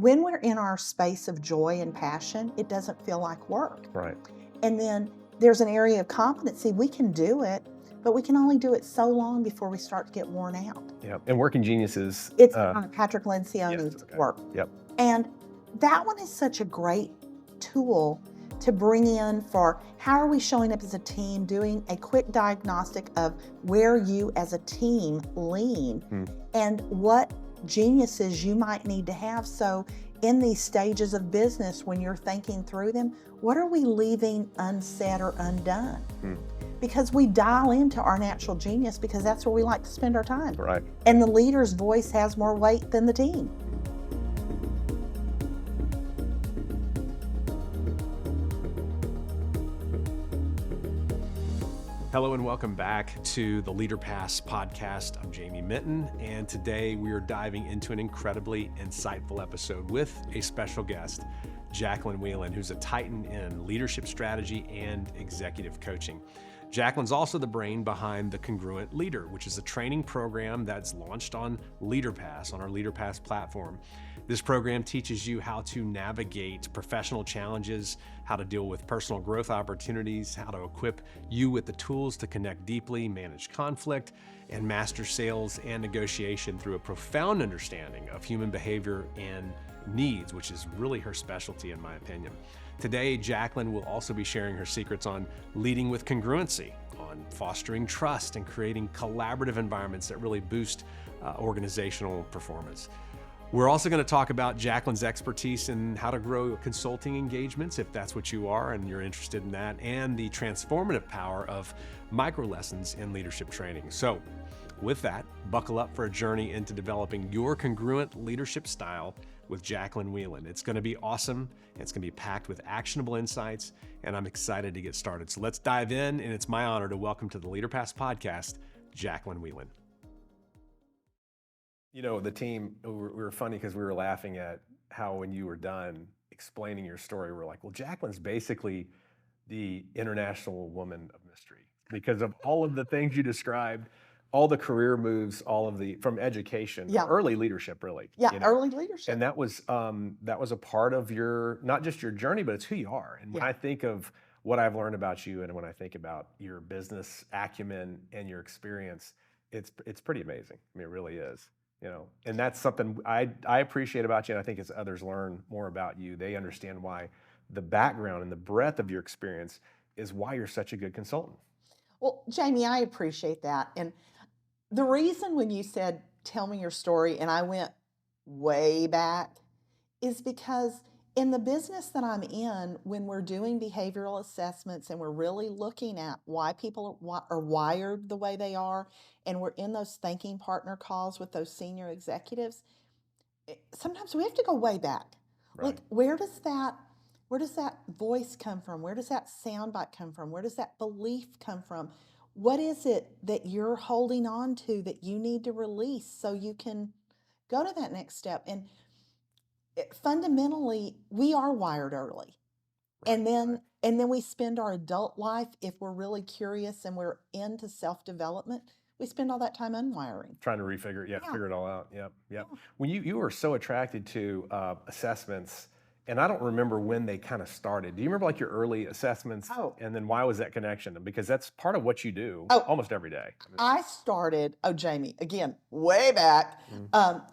when we're in our space of joy and passion, it doesn't feel like work. Right. And then there's an area of competency. We can do it, but we can only do it so long before we start to get worn out. Yeah. And Working Geniuses. It's Patrick Lencioni's Yes, okay. work. Yep. And that one is such a great tool to bring in for how are we showing up as a team, doing a quick diagnostic of where you as a team lean and what geniuses you might need to have. So in these stages of business, when you're thinking through them, what are we leaving unsaid or undone? Because we dial into our natural genius because that's where we like to spend our time. Right. And the leader's voice has more weight than the team. Hello and welcome back to the LeaderPass podcast. I'm Jamie Minton, and today we are diving into an incredibly insightful episode with a special guest, Jacquelyn Wieland, who's a titan in leadership strategy and executive coaching. Jacquelyn's also the brain behind the Congruent Leader, which is a training program that's launched on LeaderPass, on our LeaderPass platform. This program teaches you how to navigate professional challenges, how to deal with personal growth opportunities, how to equip you with the tools to connect deeply, manage conflict, and master sales and negotiation through a profound understanding of human behavior and needs, which is really her specialty in my opinion. Today, Jacquelyn will also be sharing her secrets on leading with congruency, on fostering trust and creating collaborative environments that really boost organizational performance. We're also going to talk about Jacquelyn's expertise in how to grow consulting engagements, if that's what you are and you're interested in that, and the transformative power of micro lessons in leadership training. So with that, buckle up for a journey into developing your congruent leadership style with Jacquelyn Wieland. It's going to be awesome. It's going to be packed with actionable insights, and I'm excited to get started. So let's dive in, and it's my honor to welcome to the LeaderPass podcast, Jacquelyn Wieland. You know, the team, we were funny because we were laughing at how when you were done explaining your story, we're like, well, Jacquelyn's basically the international woman of mystery because of all of the things you described, all the career moves, all of the, from education, early leadership, really. Yeah, early leadership. And that was a part of your, not just your journey, but it's who you are. And when I think of what I've learned about you and when I think about your business acumen and your experience, it's pretty amazing. I mean, it really is. You know, and that's something I appreciate about you, and I think as others learn more about you, they understand why the background and the breadth of your experience is why you're such a good consultant. Well, Jamie, I appreciate that. And the reason when you said, tell me your story, and I went way back, is because in the business that I'm in, when we're doing behavioral assessments and we're really looking at why people are wired the way they are, and we're in those thinking partner calls with those senior executives, sometimes we have to go way back. Right. Like, where does that voice come from? Where does that soundbite come from? Where does that belief come from? What is it that you're holding on to that you need to release so you can go to that next step? And fundamentally, we are wired early. Right, and then we spend our adult life, if we're really curious and we're into self-development, we spend all that time unwiring. Trying to figure it all out. Yep. Yeah. When you were so attracted to assessments, and I don't remember when they kind of started. Do you remember like your early assessments? And then why was that connection? Because that's part of what you do almost every day. I started, Jamie, again, way back.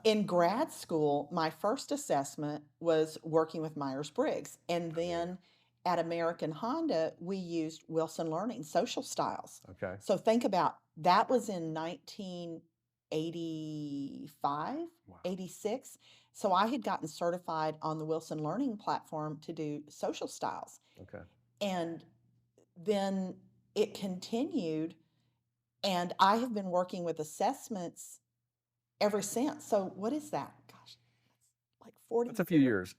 In grad school, my first assessment was working with Myers-Briggs. And then at American Honda, we used Wilson Learning, social styles. Okay. So think about, that was in 1985, 86. So I had gotten certified on the Wilson Learning platform to do social styles. Okay. And then it continued, and I have been working with assessments ever since. So what is that? Gosh, like 40. That's a few years.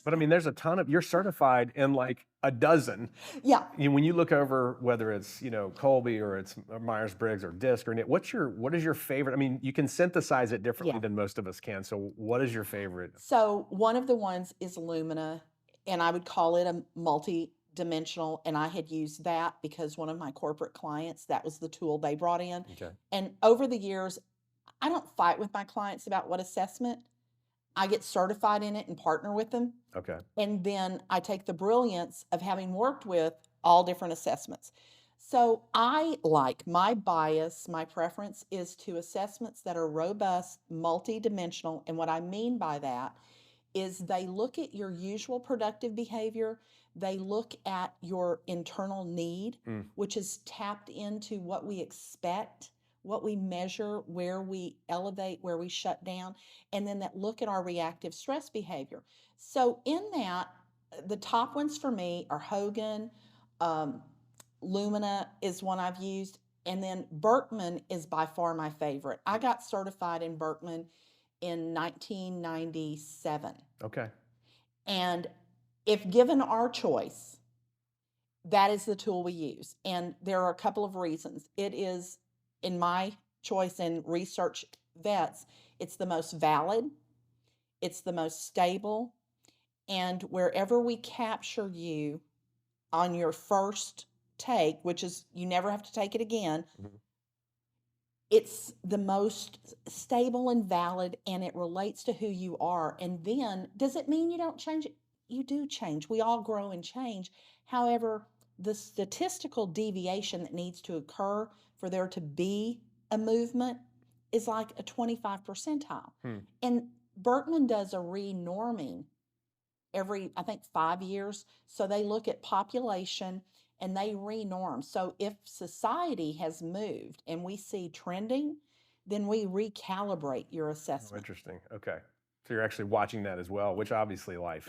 But I mean, there's a ton of, you're certified in like a dozen. Yeah. When you look over whether it's, Colby or it's Myers-Briggs or DISC or what is your favorite? I mean, you can synthesize it differently than most of us can. So what is your favorite? So one of the ones is Lumina, and I would call it a multi-dimensional, and I had used that because one of my corporate clients, that was the tool they brought in. Okay. And over the years, I don't fight with my clients about what assessment. I get certified in it and partner with them. Okay. And then I take the brilliance of having worked with all different assessments. So my bias, my preference is to assessments that are robust, multidimensional. And what I mean by that is they look at your usual productive behavior. They look at your internal need, which is tapped into what we expect, what we measure, where we elevate, where we shut down, and then that look at our reactive stress behavior. So in that, the top ones for me are Hogan, Lumina is one I've used, and then Berkman is by far my favorite. I got certified in Berkman in 1997. Okay. And if given our choice, that is the tool we use. And there are a couple of reasons. It is, in my choice in research vets, it's the most valid, it's the most stable, and wherever we capture you on your first take, which is you never have to take it again, it's the most stable and valid, and it relates to who you are. And then, does it mean you don't change? You do change. We all grow and change. However, the statistical deviation that needs to occur for there to be a movement is like a 25 percentile. And Berkman does a renorming every, I think, 5 years. So they look at population and they renorm. So if society has moved and we see trending, then we recalibrate your assessment. Oh, interesting. Okay. So you're actually watching that as well, which obviously life,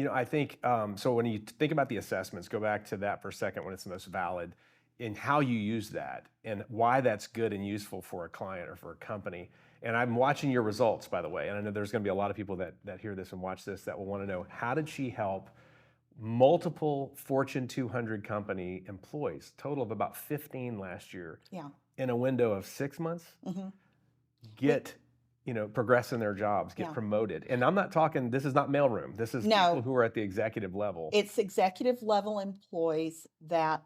I think, so when you think about the assessments, go back to that for a second when it's the most valid, and how you use that and why that's good and useful for a client or for a company. And I'm watching your results, by the way, and I know there's going to be a lot of people that hear this and watch this that will want to know, how did she help multiple Fortune 200 company employees, total of about 15 last year, in a window of 6 months, get, progress in their jobs, get promoted? And I'm not talking, this is not mailroom. This is people who are at the executive level. It's executive level employees that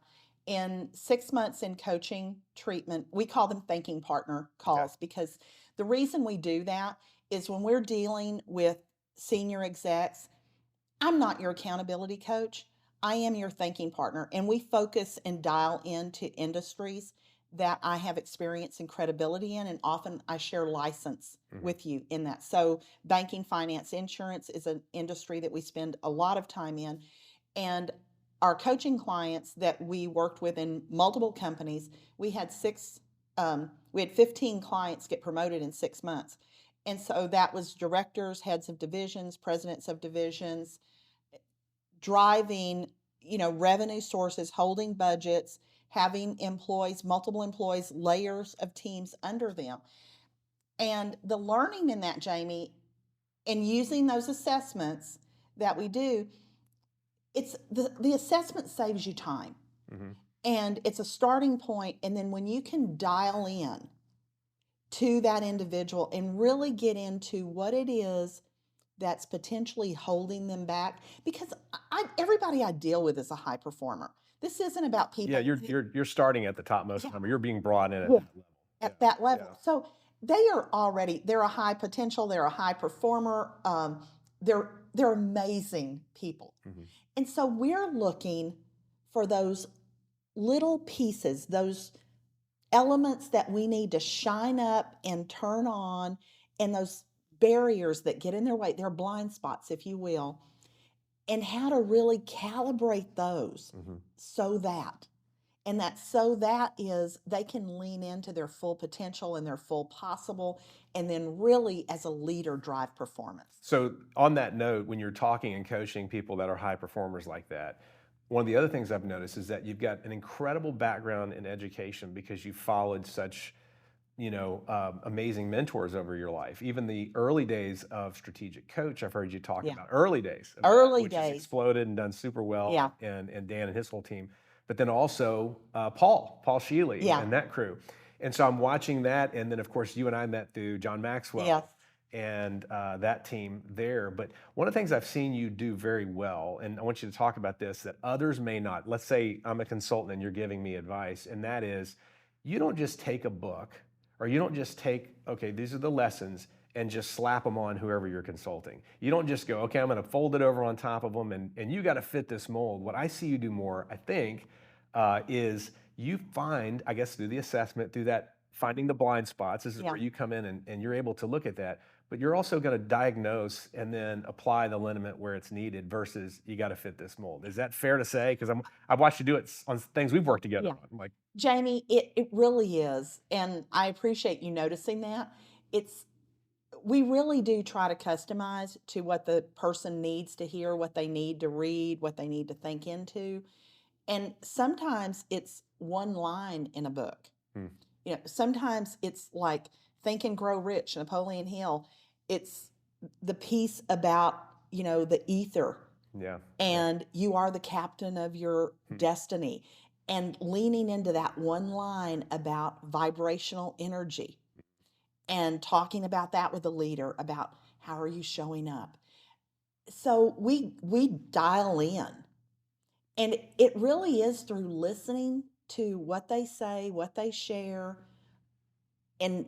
in 6 months in coaching treatment, we call them thinking partner calls, because the reason we do that is when we're dealing with senior execs, I'm not your accountability coach. I am your thinking partner. And we focus and dial into industries that I have experience and credibility in. And often I share license with you in that. So banking, finance, insurance is an industry that we spend a lot of time in. And our coaching clients that we worked with in multiple companies, we had 15 clients get promoted in 6 months. And so that was directors, heads of divisions, presidents of divisions, driving, revenue sources, holding budgets, having employees, multiple employees, layers of teams under them. And the learning in that, Jamie, and using those assessments that we do, it's the assessment saves you time. And it's a starting point. And then when you can dial in to that individual and really get into what it is that's potentially holding them back, because everybody I deal with is a high performer. This isn't about people. Yeah, you're starting at the topmost number. You're being brought in at that level. So they're a high potential. They're a high performer. They're amazing people. And so we're looking for those little pieces, those elements that we need to shine up and turn on, and those barriers that get in their way, their blind spots, if you will, and how to really calibrate those so that is they can lean into their full potential and their full possible, and then really as a leader drive performance. So on that note, when you're talking and coaching people that are high performers like that, one of the other things I've noticed is that you've got an incredible background in education because you followed such, amazing mentors over your life. Even the early days of Strategic Coach, I've heard you talk about early days. Which has exploded and done super well. And Dan and his whole team. But then also Paul Sheely and that crew. And so I'm watching that. And then, of course, you and I met through John Maxwell. And that team there. But one of the things I've seen you do very well, and I want you to talk about this, that others may not. Let's say I'm a consultant and you're giving me advice, and that is, you don't just take a book, or you don't just take, okay, these are the lessons, and just slap them on whoever you're consulting. You don't just go, okay, I'm going to fold it over on top of them and you got to fit this mold. What I see you do more, I think, is you find, I guess through the assessment, through that finding the blind spots, this is where you come in and you're able to look at that, but you're also going to diagnose and then apply the liniment where it's needed versus you got to fit this mold. Is that fair to say? Because I've watched you do it on things we've worked together on. I'm like, Jamie, it really is. And I appreciate you noticing that. We really do try to customize to what the person needs to hear, what they need to read, what they need to think into. And sometimes it's one line in a book. Sometimes it's like Think and Grow Rich, Napoleon Hill. It's the piece about, the ether. And you are the captain of your destiny. And leaning into that one line about vibrational energy and talking about that with a leader about how are you showing up. So we dial in, and it really is through listening to what they say, what they share, and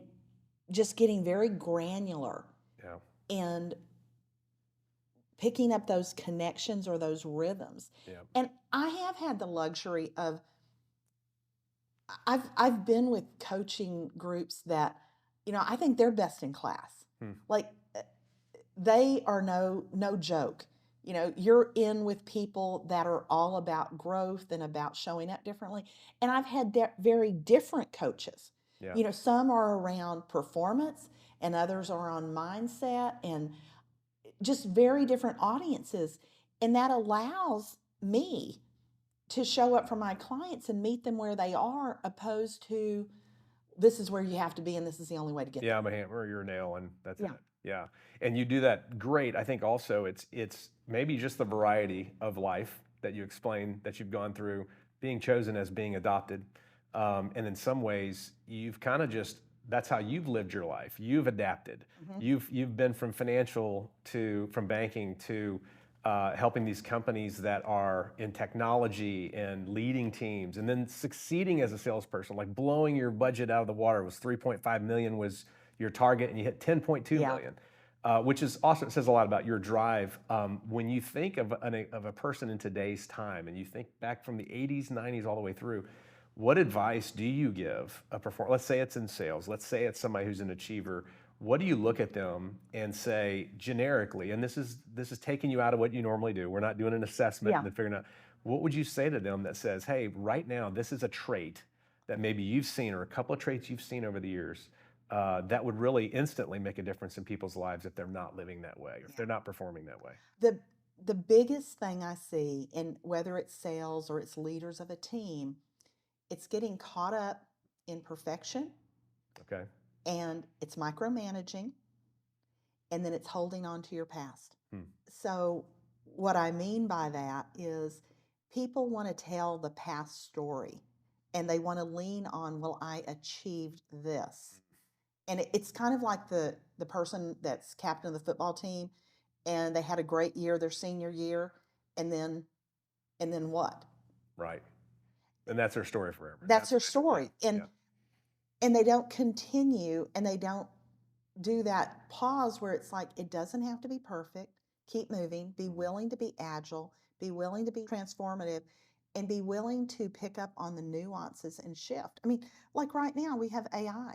just getting very granular and picking up those connections or those rhythms. And I have had the luxury of I've been with coaching groups that, I think they're best in class. Like they are no joke. You're in with people that are all about growth and about showing up differently. And I've had very different coaches. Some are around performance and others are on mindset and just very different audiences. And that allows me to show up for my clients and meet them where they are, opposed to this is where you have to be and this is the only way to get there. I'm a hammer, you're a nail, and that's it. And you do that great. I think also it's maybe just the variety of life that you explain that you've gone through, being chosen as being adopted. And in some ways, you've kind of that's how you've lived your life. You've adapted. You've been from financial from banking to helping these companies that are in technology and leading teams, and then succeeding as a salesperson, like blowing your budget out of the water. It was 3.5 million was your target, and you hit 10.2 million, which is awesome. It says a lot about your drive. When you think of a person in today's time, and you think back from the 80s, 90s, all the way through, what advice do you give a performer? Let's say it's in sales. Let's say it's somebody who's an achiever. What do you look at them and say generically, and this is taking you out of what you normally do. We're not doing an assessment and figuring out, what would you say to them that says, hey, right now, this is a trait that maybe you've seen, or a couple of traits you've seen over the years that would really instantly make a difference in people's lives if they're not living that way, or if they're not performing that way? The biggest thing I see, and whether it's sales or it's leaders of a team, it's getting caught up in perfection. And it's micromanaging, and then it's holding on to your past. So what I mean by that is people want to tell the past story, and they want to lean on, well, I achieved this. And it's kind of like the person that's captain of the football team, and they had a great year their senior year, and then what? Right. And that's their story forever. That's their story. And they don't continue, and they don't do that pause where it's like, it doesn't have to be perfect. Keep moving. Be willing to be agile. Be willing to be transformative, and be willing to pick up on the nuances and shift. I mean, like right now we have AI.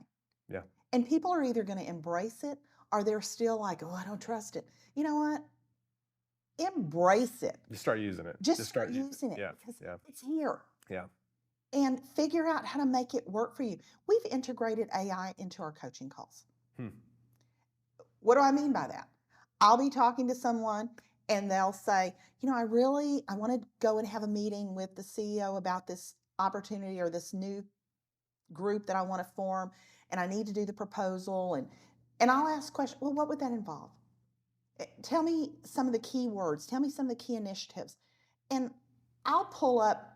And people are either going to embrace it, or they're still like, oh, I don't trust it. You know what? Embrace it. Just start using it. Just start using it because it's here. Yeah. And figure out how to make it work for you. We've integrated AI into our coaching calls. What do I mean by that? I'll be talking to someone and they'll say, I want to go and have a meeting with the CEO about this opportunity or this new group that I want to form, and I need to do the proposal. And I'll ask questions. Well, what would that involve? Tell me some of the key words. Tell me some of the key initiatives. And I'll pull up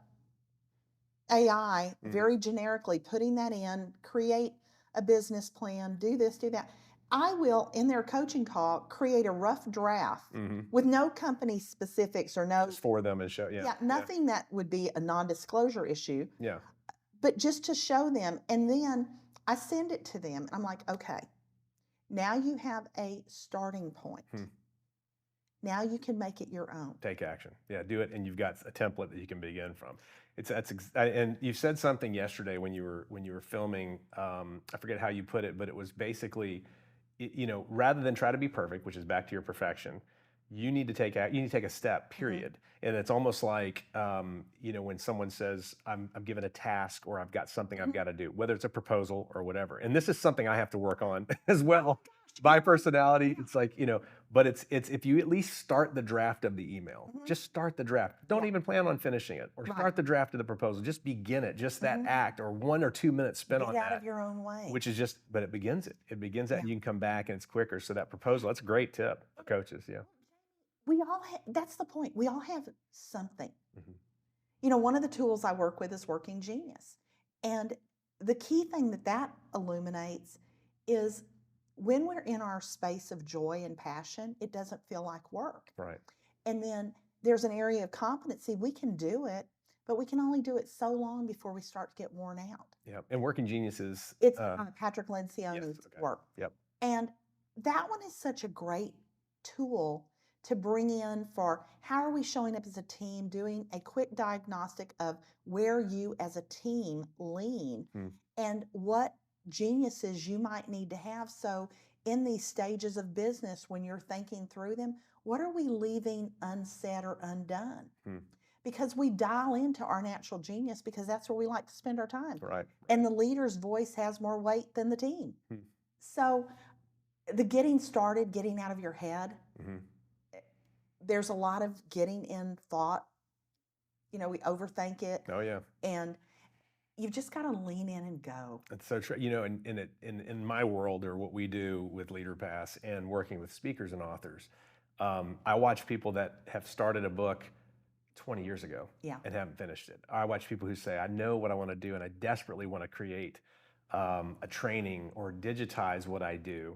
AI very generically, putting that in, create a business plan, do this, do that. I will, in their coaching call, create a rough draft with no company specifics or no... Just for them and show, nothing that would be a non-disclosure issue. But just to show them. And then I send it to them. And I'm like, okay, Now you have a starting point. Now you can make it your own. Take action. Yeah, do it, and you've got a template that you can begin from. And you said something yesterday when you were filming. I forget how you put it, but it was basically, rather than try to be perfect, which is back to your perfection, you need to take a step. Period. And it's almost like when someone says, "I'm given a task," or "I've got something I've got to do," whether it's a proposal or whatever. And this is something I have to work on as well. By personality, it's like, but it's if you at least start the draft of the email, just start the draft. Don't even plan on finishing it, or start the draft of the proposal. Just begin it, just that act, or 1 or 2 minutes spent on that. Get out of your own way. Which is but it begins it. It begins that, and you can come back and it's quicker. So that proposal, that's a great tip for coaches, yeah. We all that's the point. We all have something. One of the tools I work with is Working Genius. And the key thing that illuminates is when we're in our space of joy and passion, it doesn't feel like work. Right. And then there's an area of competency. We can do it, but we can only do it so long before we start to get worn out. Yeah. And Working Genius is... It's Patrick Lencioni's work. Yep. And that one is such a great tool to bring in for how are we showing up as a team, doing a quick diagnostic of where you as a team lean and what geniuses you might need to have. So in these stages of business, when you're thinking through them, what are we leaving unsaid or undone? Because we dial into our natural genius because that's where we like to spend our time. Right. And the leader's voice has more weight than the team. So the getting started, getting out of your head, there's a lot of getting in thought. We overthink it. Oh, yeah. And you've just got to lean in and go. That's so true. In my world, or what we do with LeaderPass and working with speakers and authors, I watch people that have started a book 20 years ago and haven't finished it. I watch people who say, "I know what I want to do and I desperately want to create a training or digitize what I do."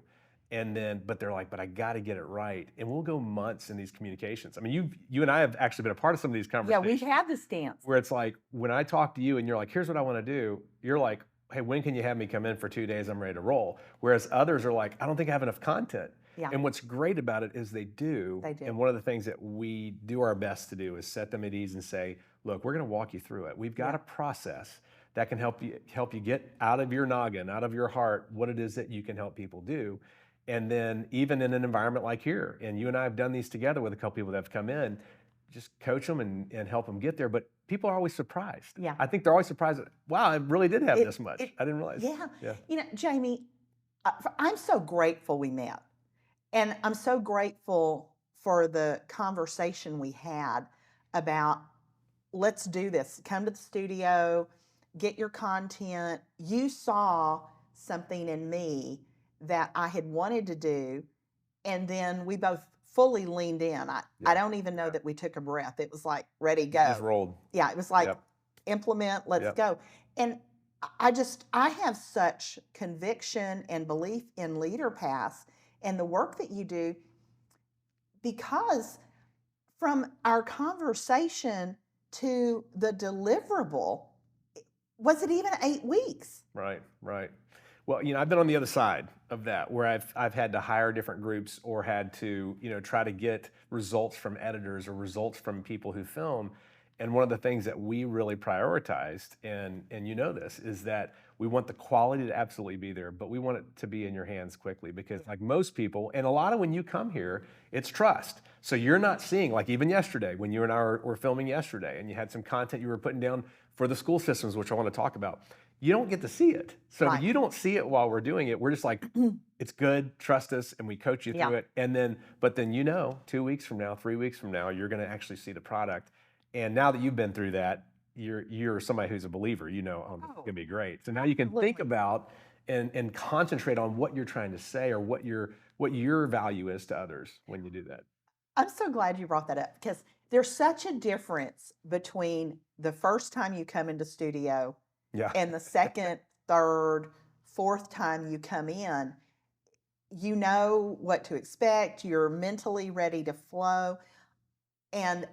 But they're like, "But I got to get it right." And we'll go months in these communications. I mean, you and I have actually been a part of some of these conversations. Yeah, we've had this dance. Where it's like, when I talk to you and you're like, "Here's what I want to do," you're like, "Hey, when can you have me come in for 2 days? I'm ready to roll." Whereas others are like, "I don't think I have enough content." Yeah. And what's great about it is they do. They do. And one of the things that we do our best to do is set them at ease and say, "Look, we're going to walk you through it. We've got a process that can help you get out of your noggin, out of your heart, what it is that you can help people do." And then even in an environment like here, and you and I have done these together with a couple people that have come in, just coach them and help them get there. But people are always surprised. Yeah. I think they're always surprised that, wow, I really did have this much. I didn't realize. Yeah. Jamie, I'm so grateful we met. And I'm so grateful for the conversation we had about, let's do this. Come to the studio, get your content. You saw something in me that I had wanted to do, and then we both fully leaned in. I don't even know that we took a breath. It was like, ready, go. Just rolled. Yeah, it was like, implement, let's go. And I have such conviction and belief in LeaderPass and the work that you do, because from our conversation to the deliverable, was it even 8 weeks? Right. Well, I've been on the other side of that, where I've had to hire different groups or had to, try to get results from editors or results from people who film. And one of the things that we really prioritized, and this, is that we want the quality to absolutely be there, but we want it to be in your hands quickly, because like most people, and a lot of when you come here, it's trust. So you're not seeing, like even yesterday, when you and I were filming yesterday, and you had some content you were putting down for the school systems, which I want to talk about. You don't get to see it. So you don't see it while we're doing it. We're just like, it's good, trust us, and we coach you through it. And then, 2 weeks from now, 3 weeks from now, you're going to actually see the product. And now that you've been through that, you're somebody who's a believer. It's going to be great. So now you can think about and concentrate on what you're trying to say, or what your value is to others when you do that. I'm so glad you brought that up, because there's such a difference between the first time you come into studio and the second, third, fourth time you come in. You know what to expect. You're mentally ready to flow. And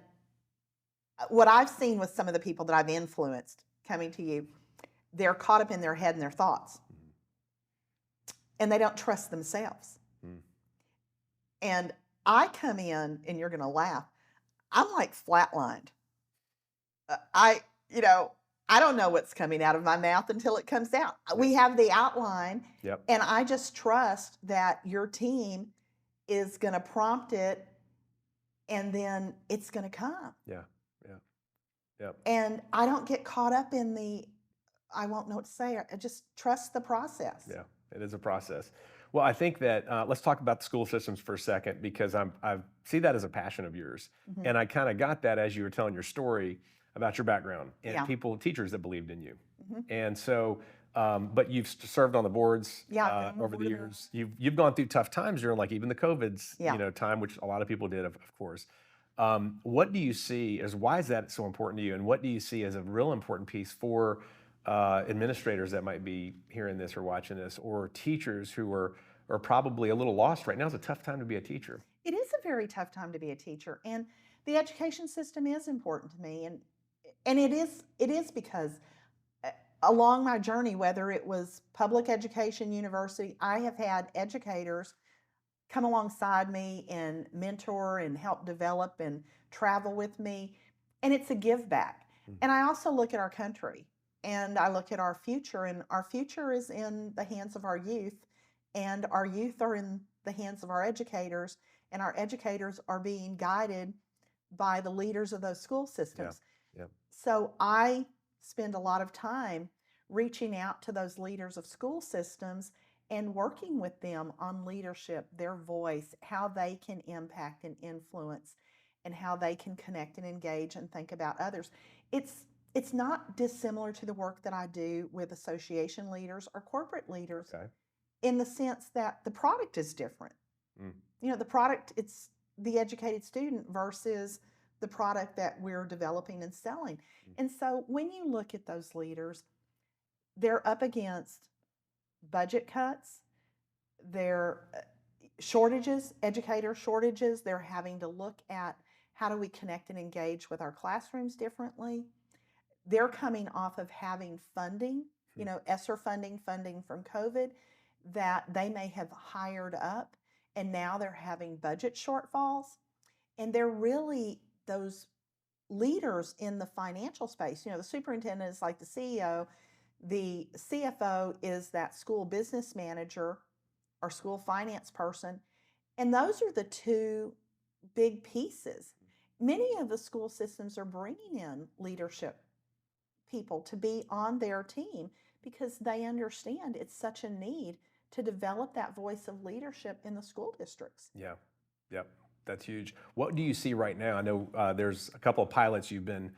what I've seen with some of the people that I've influenced coming to you, they're caught up in their head and their thoughts. and they don't trust themselves. Mm. And I come in, and you're going to laugh, I'm like flatlined. I, you know, I don't know what's coming out of my mouth until it comes out. We have the outline, Yep. and I just trust that your team is going to prompt it, and then it's going to come. Yeah. Yeah. Yep. And I don't get caught up in I won't know what to say. I just trust the process. Yeah, it is a process. Well, I think that let's talk about the school systems for a second, because I see that as a passion of yours. Mhm. And I kind of got that as you were telling your story about your background and Yeah. teachers that believed in you. Mhm. And so, but you've served on the boards Yeah, over the years. You've gone through tough times during, like, even the COVID's Yeah. time, which a lot of people did, of course. What do you see as, why is that so important to you? And what do you see as a real important piece for administrators that might be hearing this or watching this, or teachers who are probably a little lost right now? It's a tough time to be a teacher. It is a very tough time to be a teacher, and the education system is important to me, and it is because along my journey, whether it was public education, university, I have had educators come alongside me and mentor and help develop and travel with me, and it's a give back. And I also look at our country, and I look at our future, and our future is in the hands of our youth, and our youth are in the hands of our educators, and our educators are being guided by the leaders of those school systems. Yeah. So I spend a lot of time reaching out to those leaders of school systems and working with them on leadership, their voice, how they can impact and influence, and how they can connect and engage and think about others. It's not dissimilar to the work that I do with association leaders or corporate leaders, Okay. in the sense that the product is different. Mm. The product, it's the educated student versus the product that we're developing and selling. And so when you look at those leaders, they're up against budget cuts, their shortages, educator shortages. They're having to look at how do we connect and engage with our classrooms differently. They're coming off of having funding, ESSER funding from COVID that they may have hired up, and now they're having budget shortfalls. And they're really those leaders in the financial space. The superintendent is like the CEO. The CFO is that school business manager or school finance person. And those are the two big pieces. Many of the school systems are bringing in leadership people to be on their team because they understand it's such a need to develop that voice of leadership in the school districts. Yeah. Yep. That's huge. What do you see right now? I know there's a couple of pilots you've been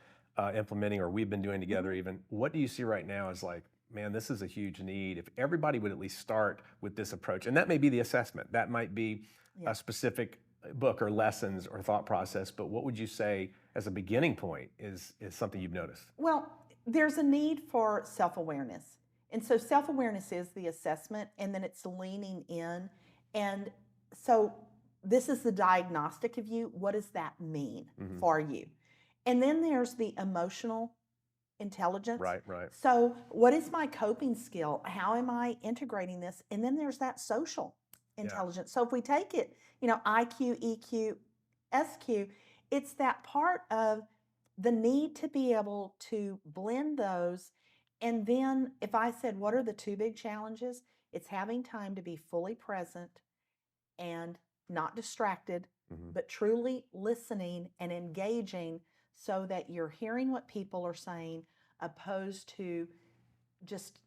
implementing, or we've been doing together even. What do you see right now as, like, man, this is a huge need? If everybody would at least start with this approach, and that may be the assessment, that might be a specific book or lessons or thought process, but what would you say as a beginning point is something you've noticed? Well, there's a need for self-awareness. And so self-awareness is the assessment, and then it's leaning in. And so this is the diagnostic of you. What does that mean for you? And then there's the emotional intelligence. Right. So what is my coping skill? How am I integrating this? And then there's that social intelligence. So if we take it, IQ, EQ, SQ, it's that part of the need to be able to blend those. And then if I said, what are the two big challenges? It's having time to be fully present and not distracted, but truly listening and engaging so that you're hearing what people are saying, opposed to just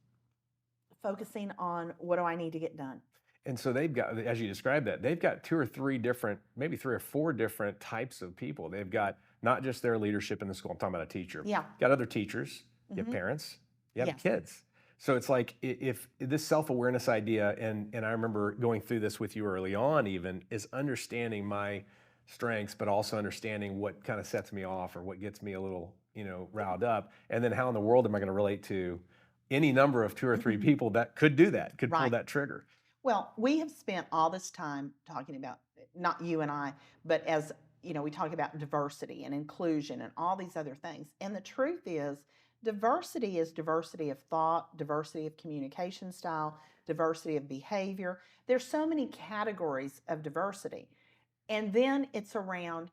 focusing on what do I need to get done. And so they've got, as you described that, they've got two or three different, maybe three or four different types of people. They've got not just their leadership in the school. I'm talking about a teacher. Yeah. You've got other teachers, you have parents, you have kids. So it's like, if this self-awareness idea, and I remember going through this with you early on even, is understanding my strengths, but also understanding what kind of sets me off or what gets me a little, riled up. And then how in the world am I going to relate to any number of two or three people that could do that, could pull that trigger? Well, we have spent all this time talking about, not you and I, but as we talk about diversity and inclusion and all these other things. And the truth is diversity of thought, diversity of communication style, diversity of behavior. There's so many categories of diversity. And then it's around,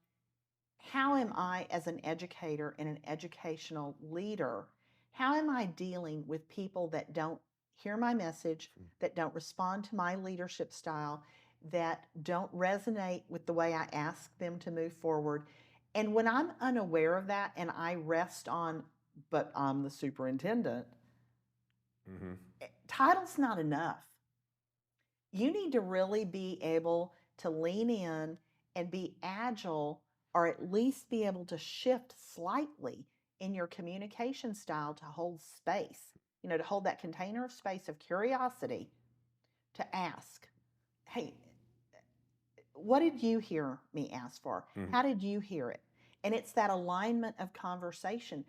how am I, as an educator and an educational leader, how am I dealing with people that don't hear my message, that don't respond to my leadership style, that don't resonate with the way I ask them to move forward? And when I'm unaware of that and I rest on, but I'm the superintendent, title's not enough. You need to really be able to lean in and be agile, or at least be able to shift slightly in your communication style to hold space, to hold that container of space of curiosity, to ask, hey, what did you hear me ask for? How did you hear it? And it's that alignment of conversation.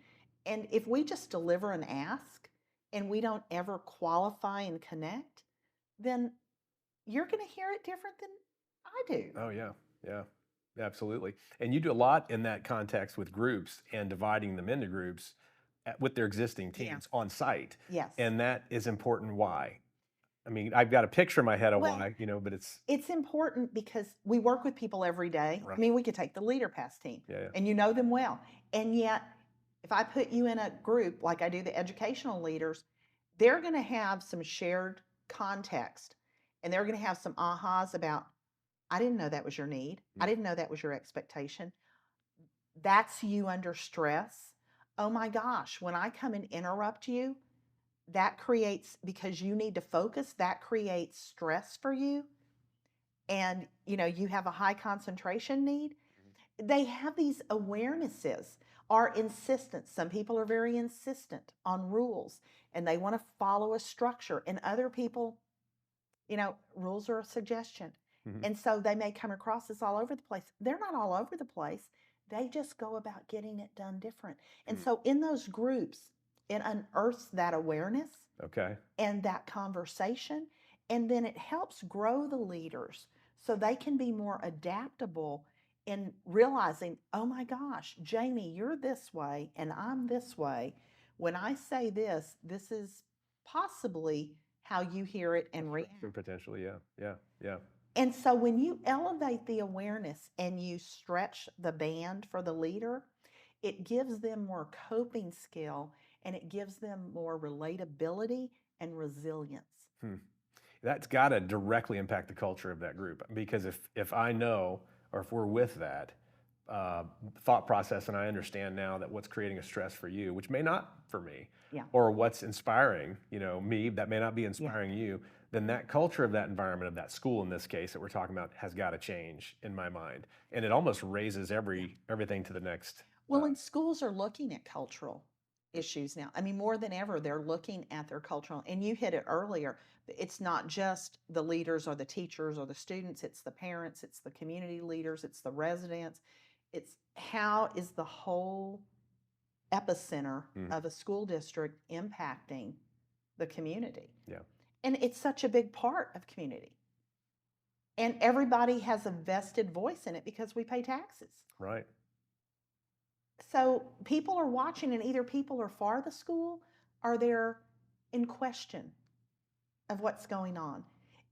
And if we just deliver an ask and we don't ever qualify and connect, then you're going to hear it different than I do. Oh, yeah, absolutely. And you do a lot in that context with groups and dividing them into groups with their existing teams on site. Yes. And that is important. Why? I mean, I've got a picture in my head of why, but it's important because we work with people every day. Right. I mean, we could take the LeaderPass team, Yeah. and you know them well. And yet, if I put you in a group like I do the educational leaders, they're going to have some shared context, and they're going to have some ahas about, I didn't know that was your need. I didn't know that was your expectation. That's you under stress. Oh my gosh, when I come and interrupt you, that creates, because you need to focus, that creates stress for you. And, you have a high concentration need. They have these awarenesses, are insistent. Some people are very insistent on rules and they want to follow a structure, and other people, rules are a suggestion. And so they may come across as all over the place. They're not all over the place. They just go about getting it done different. And so in those groups, it unearths that awareness and that conversation. And then it helps grow the leaders so they can be more adaptable in realizing, oh my gosh, Jamie, you're this way and I'm this way. When I say this, this is possibly how you hear it and react. Potentially, yeah. And so when you elevate the awareness and you stretch the band for the leader, it gives them more coping skill, and it gives them more relatability and resilience. That's got to directly impact the culture of that group, because if I know, or if we're with that thought process, and I understand now that what's creating a stress for you, which may not for me, or what's inspiring, me, that may not be inspiring you, then that culture of that environment, of that school in this case that we're talking about, has got to change in my mind. And it almost raises everything to the next. Well, and schools are looking at cultural issues now. I mean, more than ever, they're looking at their cultural, and you hit it earlier. It's not just the leaders or the teachers or the students, it's the parents, it's the community leaders, it's the residents. It's how is the whole epicenter of a school district impacting the community? Yeah. And it's such a big part of community. And everybody has a vested voice in it because we pay taxes. Right. So people are watching, and either people are for the school or they're in question of what's going on.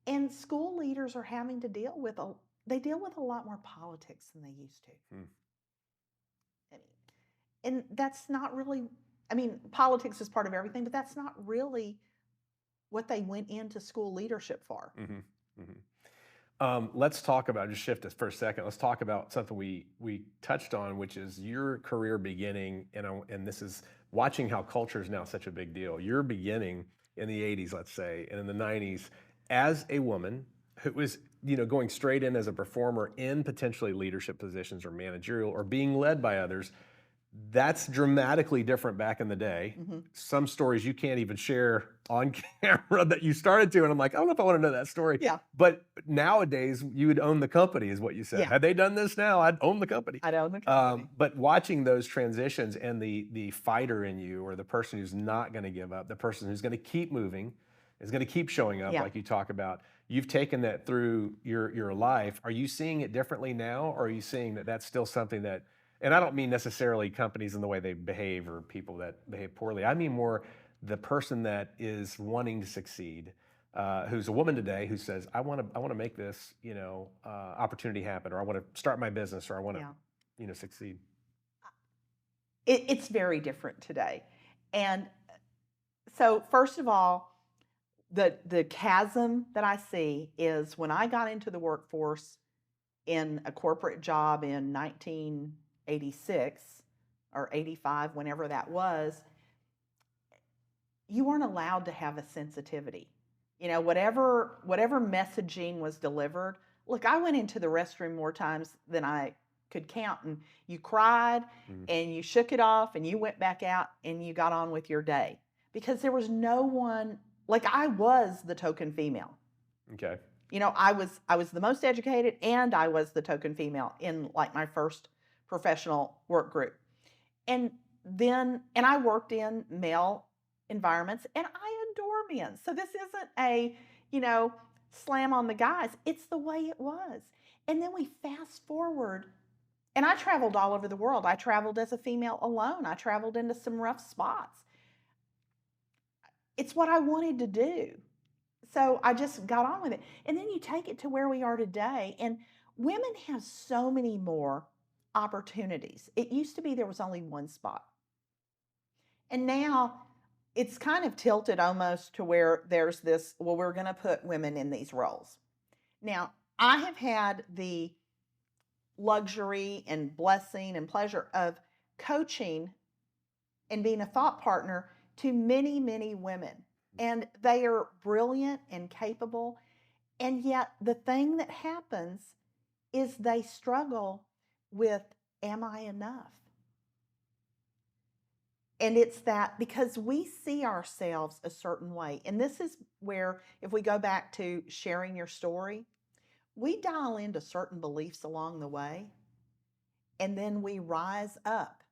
And school leaders are having to deal with a lot more politics than they used to. And that's not really, politics is part of everything, but that's not really what they went into school leadership for. Let's talk about, just shift this for a second. Let's talk about something we touched on, which is your career beginning, and this is watching how culture is now such a big deal. Your beginning in the 80s, let's say, and in the 90s, as a woman who was, going straight in as a performer in potentially leadership positions or managerial or being led by others. That's dramatically different back in the day. Some stories you can't even share on camera that you started to, and I'm like, I don't know if I want to know that story. Yeah. But nowadays, you would own the company, is what you said. Yeah. Had they done this now, I'd own the company. I'd own the company. But watching those transitions and the fighter in you, or the person who's not going to give up, the person who's going to keep moving, is going to keep showing up, like you talk about. You've taken that through your life. Are you seeing it differently now, or are you seeing that that's still something that, and I don't mean necessarily companies and the way they behave or people that behave poorly. I mean more the person that is wanting to succeed, who's a woman today who says, I want to make this, opportunity happen, or I want to start my business, or I want to, succeed? It's very different today. And so first of all, the chasm that I see is when I got into the workforce in a corporate job in 1986 or 85, whenever that was, you weren't allowed to have a sensitivity. Whatever messaging was delivered. Look, I went into the restroom more times than I could count, and you cried and you shook it off and you went back out and you got on with your day, because there was no one, like, I was the token female. Okay. I was the most educated, and I was the token female in like my first professional work group. And I worked in male environments, and I adore men. So this isn't a, slam on the guys. It's the way it was. And then we fast forward, and I traveled all over the world. I traveled as a female alone. I traveled into some rough spots. It's what I wanted to do. So I just got on with it. And then you take it to where we are today, and women have so many more opportunities. It used to be there was only one spot. And now it's kind of tilted almost to where there's this, well, we're going to put women in these roles. Now, I have had the luxury and blessing and pleasure of coaching and being a thought partner to many, many women. And they are brilliant and capable. And yet the thing that happens is they struggle with, am I enough? And it's that because we see ourselves a certain way. And this is where, if we go back to sharing your story, we dial into certain beliefs along the way, and then we rise up.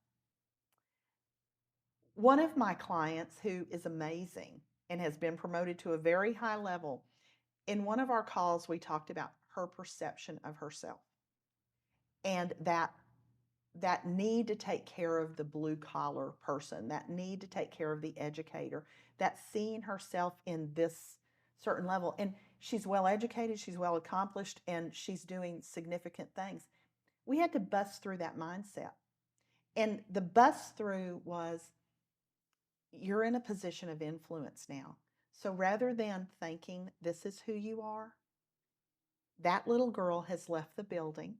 One of my clients, who is amazing and has been promoted to a very high level, in one of our calls, we talked about her perception of herself and that need to take care of the blue collar person, that need to take care of the educator, that seeing herself in this certain level. And she's well educated, she's well accomplished, and she's doing significant things. We had to bust through that mindset. And the bust through was, you're in a position of influence now. So rather than thinking this is who you are, that little girl has left the building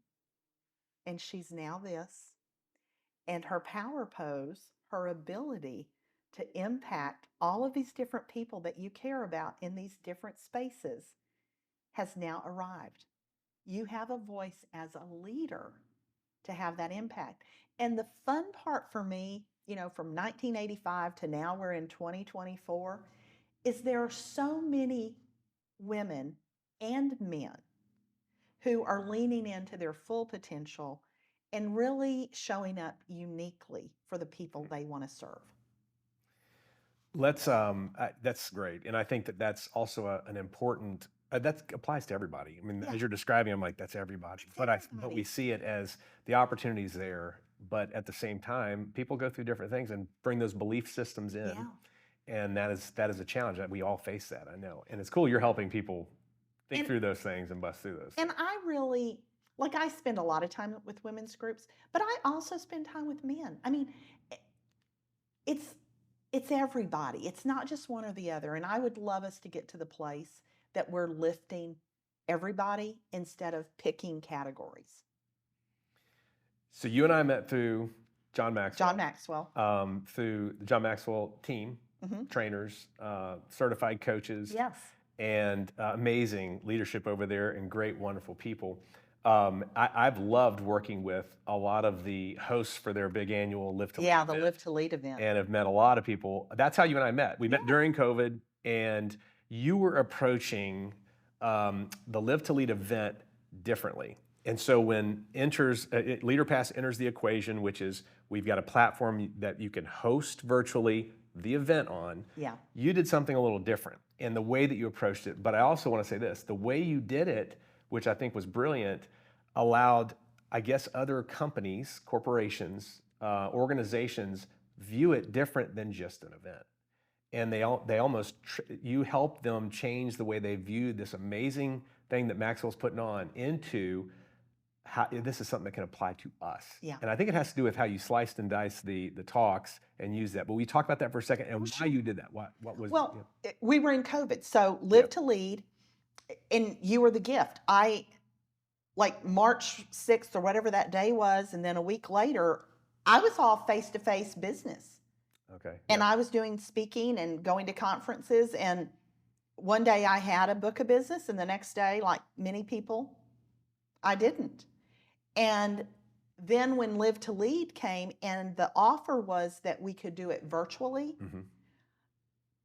and she's now this. And her power pose, her ability to impact all of these different people that you care about in these different spaces, has now arrived. You have a voice as a leader to have that impact. And the fun part for me, from 1985 to now we're in 2024, is there are so many women and men who are leaning into their full potential and really showing up uniquely for the people they want to serve. That's great. And I think that that's also an important, that applies to everybody. I mean, as you're describing, I'm like, that's everybody. But we see it as the opportunity's there, but at the same time, people go through different things and bring those belief systems in. Yeah. And that is a challenge that we all face that, I know. And it's cool you're helping people think through those things and bust through those things. And I really, I spend a lot of time with women's groups, but I also spend time with men. I mean, it's everybody. It's not just one or the other. And I would love us to get to the place that we're lifting everybody instead of picking categories. So you and I met through John Maxwell. John Maxwell. Through the John Maxwell team, trainers, certified coaches. Yes. And amazing leadership over there and great, wonderful people. I've loved working with a lot of the hosts for their big annual Live to Lead event. The Live to Lead event. And have met a lot of people. That's how you and I met. We met during COVID, and you were approaching the Live to Lead event differently. And so when LeaderPass enters the equation, which is we've got a platform that you can host virtually the event on, you did something a little different in the way that you approached it. But I also want to say this, the way you did it, which I think was brilliant, allowed, I guess, other companies, corporations, organizations view it different than just an event. and they almost you help them change the way they view this amazing thing that Maxwell's putting on into how this is something that can apply to us. Yeah. And I think it has to do with how you sliced and diced the talks and used that. But we talk about that for a second and why you did that. What was Well, we were in COVID, so Live to Lead, and you were the gift. Like March 6th or whatever that day was, and then a week later, I was all face-to-face business. Okay. And I was doing speaking and going to conferences, and one day I had a book of business, and the next day, like many people, I didn't. And then when Live to Lead came and the offer was that we could do it virtually,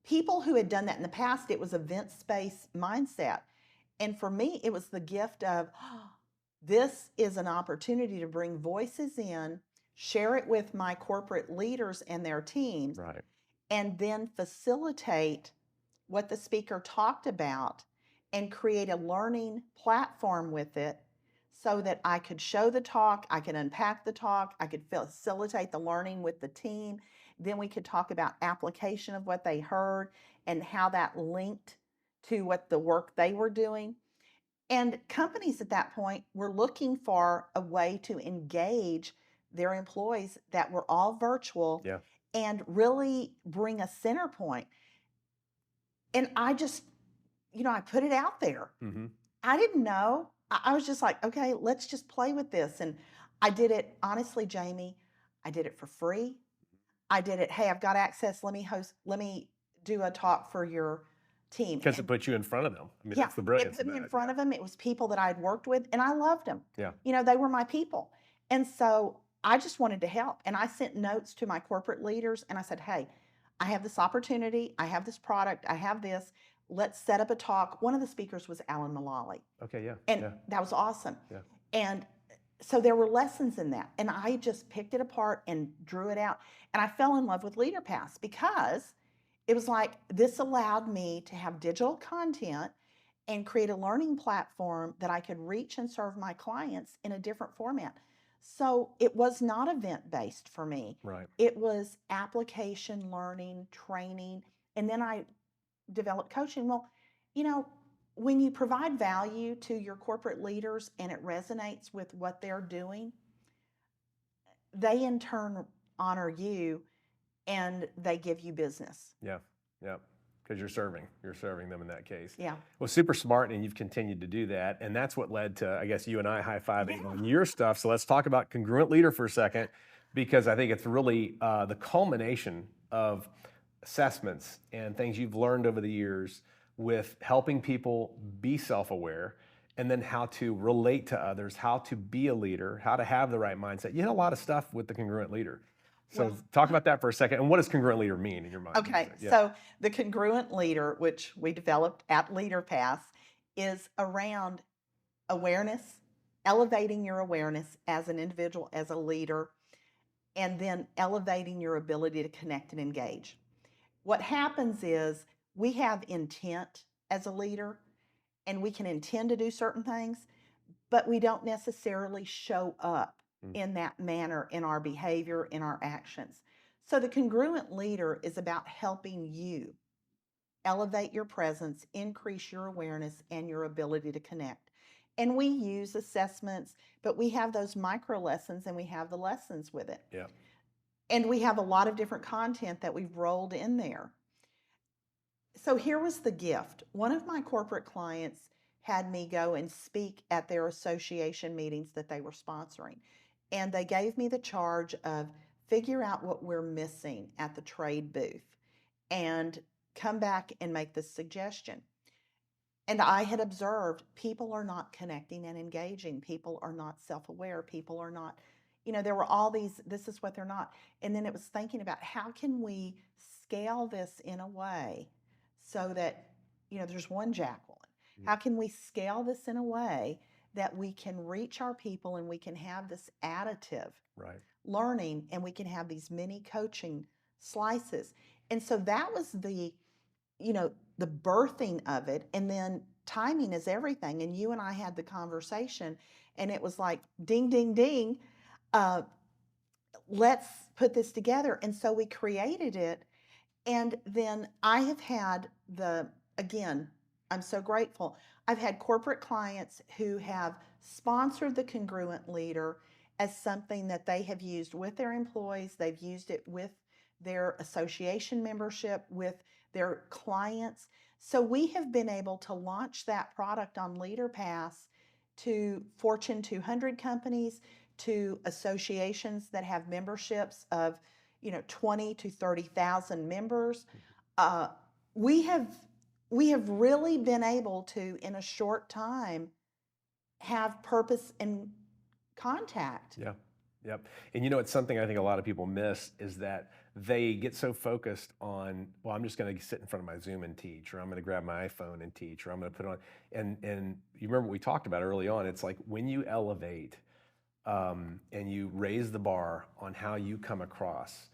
people who had done that in the past, it was event-based mindset. And for me, it was the gift of, this is an opportunity to bring voices in, share it with my corporate leaders and their teams, Right. and then facilitate what the speaker talked about and create a learning platform with it so that I could show the talk, I could unpack the talk, I could facilitate the learning with the team. Then we could talk about application of what they heard and how that linked to what the work they were doing. And companies at that point were looking for a way to engage their employees that were all virtual and really bring a center point. And I just, I put it out there. I didn't know. I was just like, okay, let's just play with this. And I did it, honestly, Jamie, I did it for free. I did it, hey, I've got access. Let me do a talk for your team. Because it put you in front of them. I mean, that's the brilliance. It put me in front of them. It was people that I'd worked with, and I loved them. Yeah. They were my people. And so I just wanted to help. And I sent notes to my corporate leaders, and I said, hey, I have this opportunity. I have this product. I have this. Let's set up a talk. One of the speakers was Alan Mullally. Okay, yeah. And that was awesome. Yeah. And so there were lessons in that. And I just picked it apart and drew it out. And I fell in love with LeaderPass because it was like, this allowed me to have digital content and create a learning platform that I could reach and serve my clients in a different format. So it was not event-based for me. Right. It was application, learning, training, and then I developed coaching. Well, when you provide value to your corporate leaders and it resonates with what they're doing, they in turn honor you and they give you business. Yeah. Because you're serving them in that case. Yeah. Well, super smart, and you've continued to do that, and that's what led to, I guess, you and I high-fiving on your stuff. So let's talk about Congruent Leader for a second, because I think it's really the culmination of assessments and things you've learned over the years with helping people be self-aware, and then how to relate to others, how to be a leader, how to have the right mindset. You had a lot of stuff with the Congruent Leader. So talk about that for a second. And what does Congruent Leader mean in your mind? Okay, so the Congruent Leader, which we developed at LeaderPass, is around awareness, elevating your awareness as an individual, as a leader, and then elevating your ability to connect and engage. What happens is we have intent as a leader, and we can intend to do certain things, but we don't necessarily show up in that manner in our behavior, in our actions. So the Congruent Leader is about helping you elevate your presence, increase your awareness, and your ability to connect. And we use assessments, but we have those micro lessons and we have the lessons with it. Yeah. And we have a lot of different content that we've rolled in there. So here was the gift. One of my corporate clients had me go and speak at their association meetings that they were sponsoring. And they gave me the charge of figure out what we're missing at the trade booth and come back and make this suggestion. And I had observed people are not connecting and engaging. People are not self-aware. People are not, there were all these, this is what they're not. And then it was thinking about how can we scale this in a way so that, there's one Jacquelyn. How can we scale this in a way that we can reach our people and we can have this additive learning and we can have these mini coaching slices. And so that was the birthing of it. And then timing is everything. And you and I had the conversation and it was like, ding, ding, ding, let's put this together. And so we created it. And then I have had again, I'm so grateful. I've had corporate clients who have sponsored the Congruent Leader as something that they have used with their employees. They've used it with their association membership, with their clients. So we have been able to launch that product on LeaderPass to Fortune 200 companies, to associations that have memberships of 20 to 30,000 members. Uh, we have really been able to, in a short time, have purpose and contact. Yeah. Yep. And it's something I think a lot of people miss is that they get so focused on, well, I'm just going to sit in front of my Zoom and teach, or I'm going to grab my iPhone and teach, or I'm going to put it on. And you remember what we talked about early on, it's like when you elevate and you raise the bar on how you come across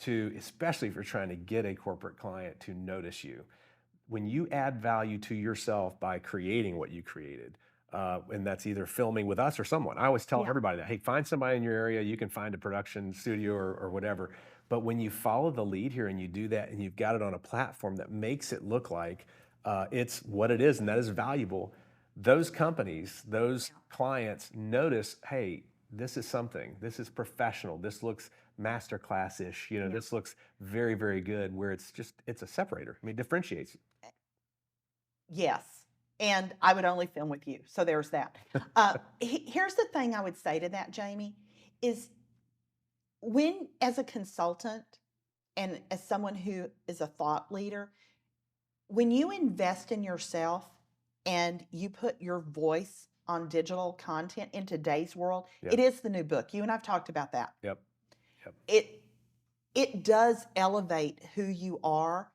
to, especially if you're trying to get a corporate client to notice you, when you add value to yourself by creating what you created, and that's either filming with us or someone. I always tell everybody that, hey, find somebody in your area. You can find a production studio or whatever. But when you follow the lead here and you do that and you've got it on a platform that makes it look like it's what it is and that is valuable, those companies, those clients notice, hey, this is something. This is professional. This looks masterclass-ish. This looks very, very good, where it's a separator. I mean, it differentiates you. Yes. And I would only film with you. So there's that. Here's the thing I would say to that, Jamie, is when, as a consultant and as someone who is a thought leader, when you invest in yourself and you put your voice on digital content in today's world, it is the new book. You and I've talked about that. Yep. It does elevate who you are.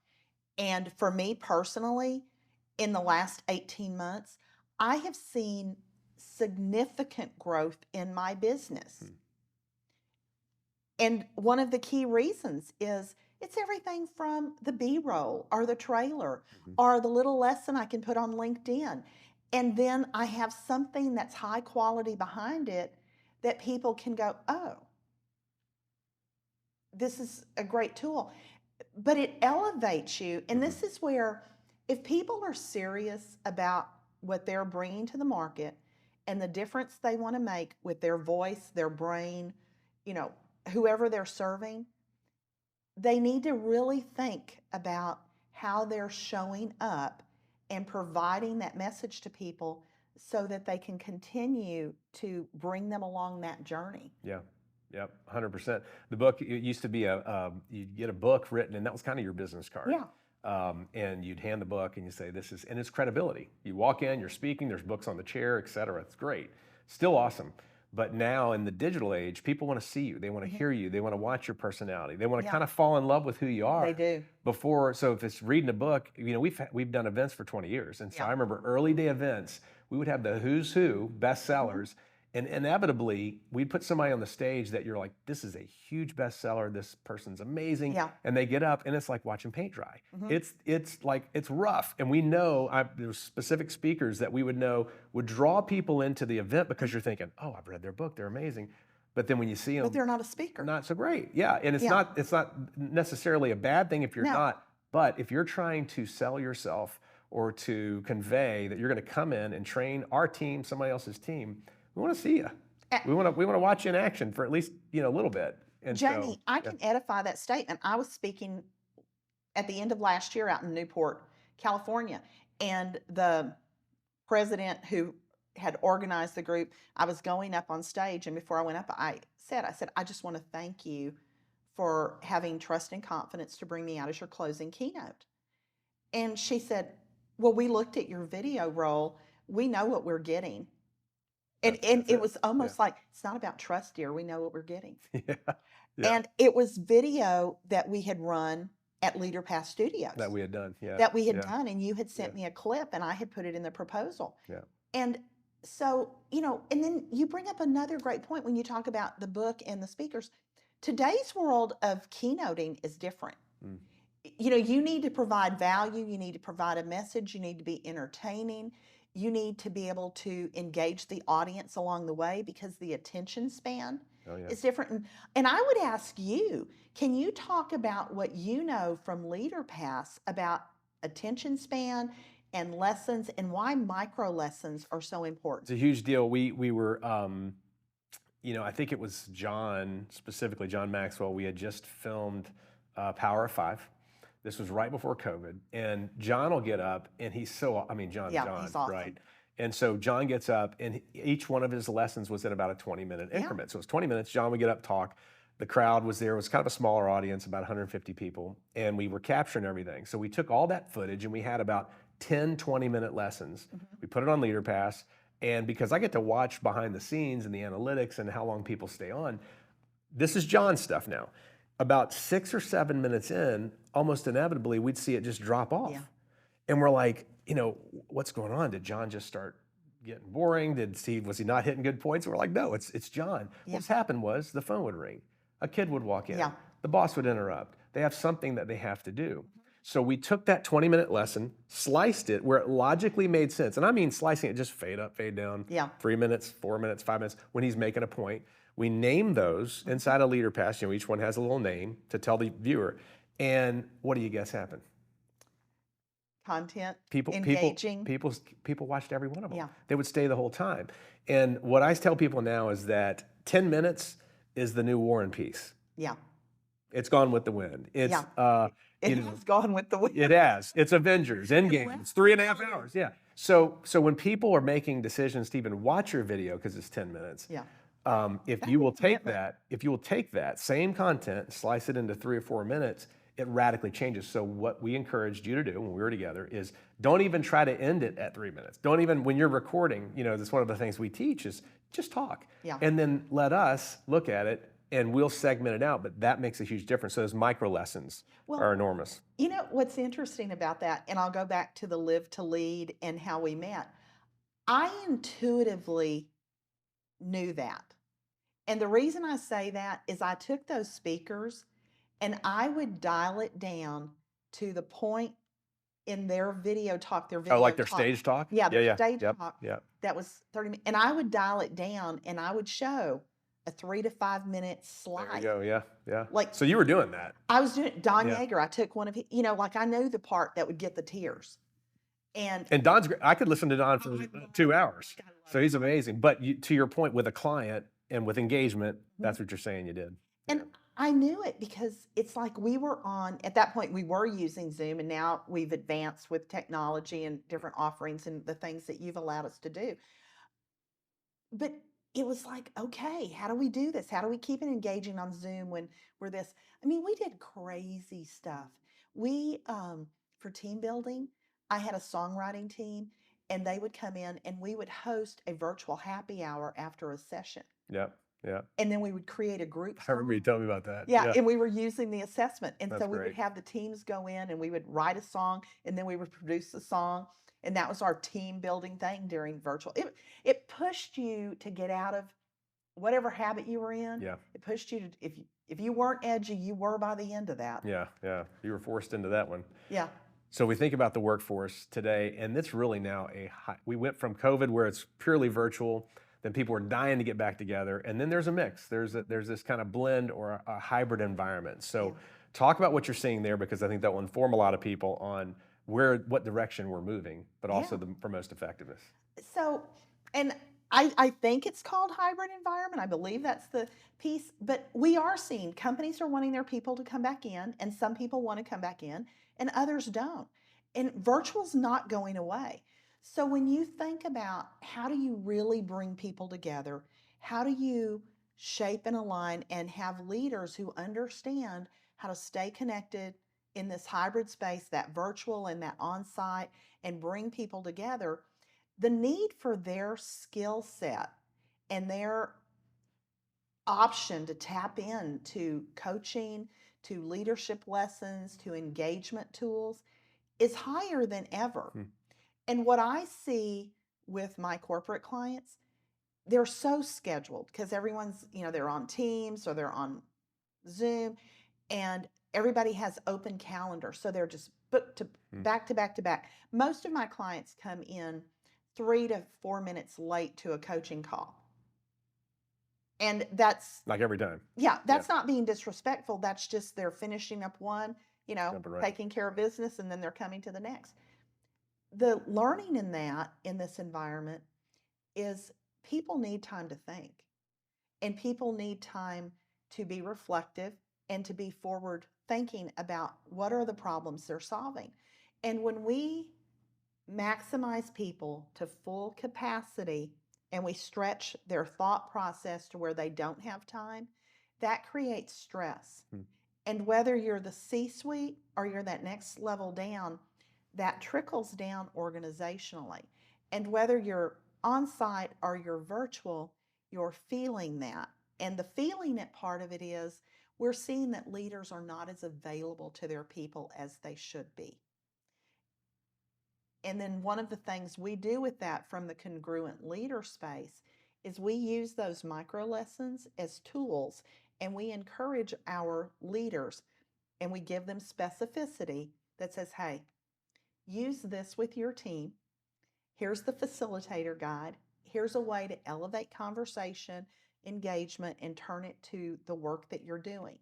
And for me personally, in the last 18 months, I have seen significant growth in my business. And one of the key reasons is it's everything from the B-roll or the trailer or the little lesson I can put on LinkedIn. And then I have something that's high quality behind it that people can go, oh, this is a great tool. But it elevates you. And this is where, if people are serious about what they're bringing to the market and the difference they want to make with their voice, their brain, whoever they're serving, they need to really think about how they're showing up and providing that message to people so that they can continue to bring them along that journey. Yeah. Yep, 100%. The book, it used to be you'd get a book written, and that was kind of your business card. Yeah. And you'd hand the book and you say, and it's credibility. You walk in, you're speaking, there's books on the chair, et cetera. It's great. Still awesome. But now in the digital age, people want to see you. They want to hear you. They want to watch your personality. They want to kind of fall in love with who you are. They do. So if it's reading a book, we've done events for 20 years. And so I remember early day events, we would have the who's who, bestsellers. And inevitably, we'd put somebody on the stage that you're like, this is a huge bestseller. This person's amazing. Yeah. And they get up, and it's like watching paint dry. It's rough. And we know there's specific speakers that we would know would draw people into the event because you're thinking, oh, I've read their book. They're amazing. But then when you see them, but they're not a speaker. Not so great. Yeah. And it's not necessarily a bad thing if you're not. But if you're trying to sell yourself or to convey that you're going to come in and train our team, somebody else's team, we want to see you. We want to watch you in action for at least a little bit. And Jamie, I can edify that statement. I was speaking at the end of last year out in Newport, California, and the president who had organized the group, I was going up on stage, and before I went up, I said, I just want to thank you for having trust and confidence to bring me out as your closing keynote. And she said, well, we looked at your video roll. We know what we're getting. And it was almost like, it's not about trust, dear. We know what we're getting. And it was video that we had run at LeaderPass Studios. That we had done, That we had done, and you had sent me a clip, and I had put it in the proposal. And so, and then you bring up another great point when you talk about the book and the speakers. Today's world of keynoting is different. You need to provide value. You need to provide a message. You need to be entertaining. You need to be able to engage the audience along the way because the attention span Oh, yeah. is different. And I would ask you, can you talk about what you know from LeaderPass about attention span and lessons and why micro lessons are so important? It's a huge deal. We were, I think it was John, specifically John Maxwell. We had just filmed Power of Five. This was right before COVID. And John will get up and he's John's Yeah, John, he's awesome. right? And so John gets up and each one of his lessons was at about a 20-minute increment. So it was 20 minutes. John would get up, talk. The crowd was there. It was kind of a smaller audience, about 150 people. And we were capturing everything. So we took all that footage and we had about 10, 20-minute lessons. We put it on LeaderPass. And because I get to watch behind the scenes and the analytics and how long people stay on, this is John's stuff now. About 6 or 7 minutes in, almost inevitably, we'd see it just drop off. Yeah. And we're like, what's going on? Did John just start getting boring? Was he not hitting good points? And we're like, no, it's John. What's happened was the phone would ring. A kid would walk in. Yeah. The boss would interrupt. They have something that they have to do. So we took that 20-minute lesson, sliced it where it logically made sense. And I mean slicing it, just fade up, fade down, 3 minutes, 4 minutes, 5 minutes, when he's making a point. We name those inside a LeaderPass. Each one has a little name to tell the viewer. And what do you guess happened? Content, engaging. People watched every one of them. Yeah. They would stay the whole time. And what I tell people now is that 10 minutes is the new War and Peace. Yeah. It's Gone with the Wind. It's It has gone with the wind. It has. It's Avengers, Endgame. It's 3.5 hours. Yeah. So when people are making decisions to even watch your video, because it's 10 minutes, if you will take that same content, slice it into 3 or 4 minutes, it radically changes. So what we encouraged you to do when we were together is don't even try to end it at 3 minutes. Don't even, when you're recording, that's one of the things we teach is just talk. Yeah. And then let us look at it and we'll segment it out, but that makes a huge difference. So those micro lessons are enormous. You know what's interesting about that, and I'll go back to the Live to Lead and how we met. I intuitively knew that. And the reason I say that is I took those speakers and I would dial it down to the point in their video talk, like their stage talk? Yeah, their stage Yep. talk. Yep. That was 30 minutes. And I would dial it down and I would show a 3 to 5 minute slide. There you go. Yeah. Like, so you were doing that. I was doing Don Yeager. I took one of his, I knew the part that would get the tears. And Don's great. I could listen to Don for 2 hours. So he's amazing. But to your point with a client and with engagement, that's what you're saying you did. And I knew it because it's like we were at that point we were using Zoom, and now we've advanced with technology and different offerings and the things that you've allowed us to do. But it was like, okay, how do we do this? How do we keep it engaging on Zoom when we're this? I mean, we did crazy stuff. We, for team building, I had a songwriting team and they would come in and we would host a virtual happy hour after a session. Yeah. And then we would create a group song. I remember you telling me about that. Yeah, and we were using the assessment. And That's so we would great. have the teams go in and we would write a song and then we would produce the song. And that was our team building thing during virtual. It pushed you to get out of whatever habit you were in. Yeah. It pushed you to, if you weren't edgy, you were by the end of that. Yeah. You were forced into that one. Yeah. So we think about the workforce today, and it's really now we went from COVID where it's purely virtual, then people are dying to get back together, and then there's a mix. There's this kind of blend or a hybrid environment. So talk about what you're seeing there, because I think that will inform a lot of people on what direction we're moving, but also for most effectiveness. So, and I think it's called hybrid environment. I believe that's the piece, but we are seeing companies are wanting their people to come back in, and some people want to come back in and others don't. And virtual's not going away. So when you think about how do you really bring people together, how do you shape and align and have leaders who understand how to stay connected in this hybrid space, that virtual and that on-site, and bring people together, the need for their skill set and their option to tap into coaching, to leadership lessons, to engagement tools is higher than ever. And what I see with my corporate clients, they're so scheduled because everyone's, they're on Teams or they're on Zoom, and everybody has open calendars. So they're just booked to back to back to back. Most of my clients come in 3 to 4 minutes late to a coaching call. And that's, Like every time. yeah, that's not being disrespectful. That's just they're finishing up one, Jumping right. taking care of business, and then they're coming to the next. The learning in this environment is people need time to think, and people need time to be reflective and to be forward thinking about what are the problems they're solving. And when we maximize people to full capacity and we stretch their thought process to where they don't have time, that creates stress. And whether you're the C-suite or you're that next level down, that trickles down organizationally. And whether you're on site or you're virtual, you're feeling that. And the feeling it part of it is we're seeing that leaders are not as available to their people as they should be. And then one of the things we do with that from the congruent leader space is we use those micro lessons as tools, and we encourage our leaders and we give them specificity that says, hey, use this with your team. Here's the facilitator guide. Here's a way to elevate conversation, engagement, and turn it to the work that you're doing.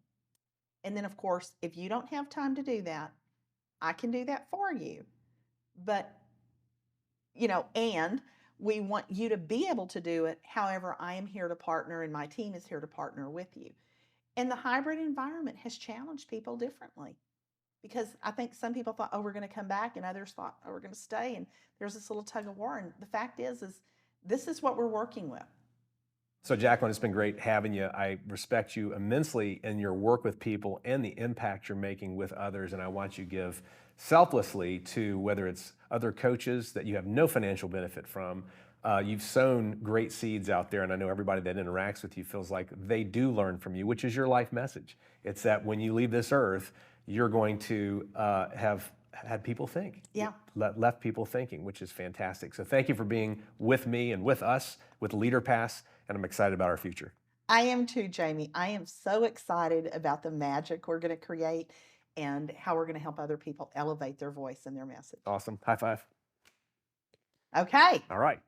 And then, of course, if you don't have time to do that, I can do that for you. But, and we want you to be able to do it. However, I am here to partner and my team is here to partner with you. And the hybrid environment has challenged people differently, because I think some people thought, oh, we're going to come back, and others thought, oh, we're going to stay. And there's this little tug of war. And the fact is this is what we're working with. So Jacquelyn, it's been great having you. I respect you immensely in your work with people and the impact you're making with others. And I want you to give selflessly to whether it's other coaches that you have no financial benefit from. You've sown great seeds out there, and I know everybody that interacts with you feels like they do learn from you, which is your life message. It's that when you leave this earth, you're going to have had people think. Yeah. Left people thinking, which is fantastic. So thank you for being with me and with us with LeaderPass, and I'm excited about our future. I am too, Jamie. I am so excited about the magic we're going to create and how we're going to help other people elevate their voice and their message. Awesome. High five. Okay. All right.